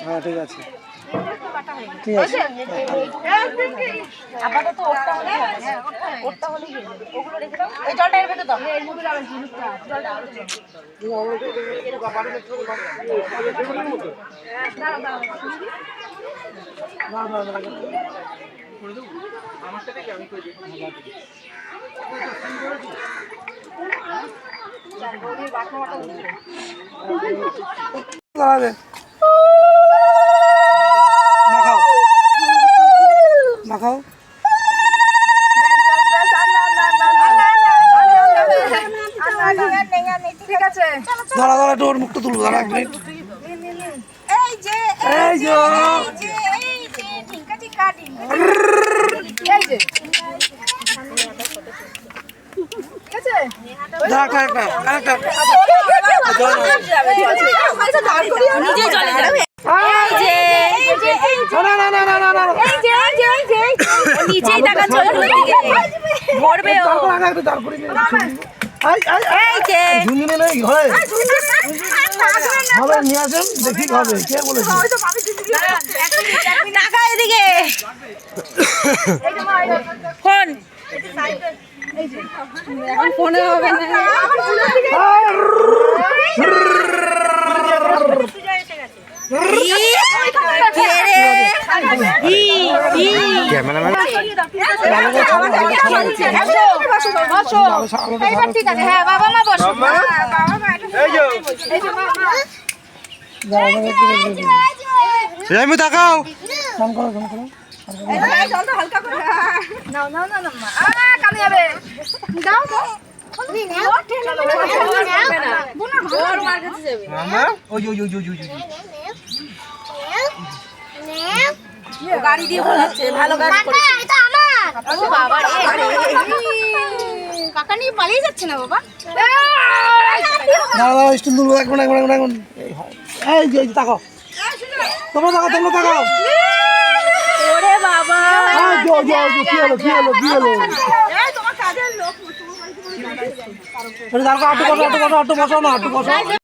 হ্যাঁ ঠিক আছে ঠিক আছে আপাতত ওটা হলে ওটা হলে ওগুলো রেখে দাও এই জলটা এর ভেতর দাও এই মুখে যাবে জিনিসটা জলটা আমার সাথে কি আমি কই দিই মাখাও ঠিক আছে দাঁড়া দাঁড়া একটু ওর মুখটা তুলবো দাঁড়া এক মিনিট এই যে এই যে ঢিঙ্কা ঢিঙ্কা ঢিঙ্কা এই যে ঠিক আছে দাঁড়া কারেক্ট নিজে চলে যাবে এই যে না না না না না না এই যে নিচেই টাকা চলে দিকে ভরবে ও একটু দাঁড় করিয়ে এই যে ঝুঁকি নেই হয় হবে নিয়ে আসেন দেখি হবে কে বলেছে টাকা এদিকে ফোন এখন ফোনে হবে না ঠিক আছে হ্যাঁ বাবা মা বসো তাকাও কানে যাবে দাও গাড়ি দিয়ে বলাচ্ছে ভালো গাড়ি বাবা কাকা নিয়ে পালিয়ে যাচ্ছে না বাবা দাঁড়া স্টুল তুলবো এক মিনিট এই যে তাকাও তোমরা তাকাও ওরে বাবা কি হলো তোমার কাজের লোক আটু বসাও না আটু বসাও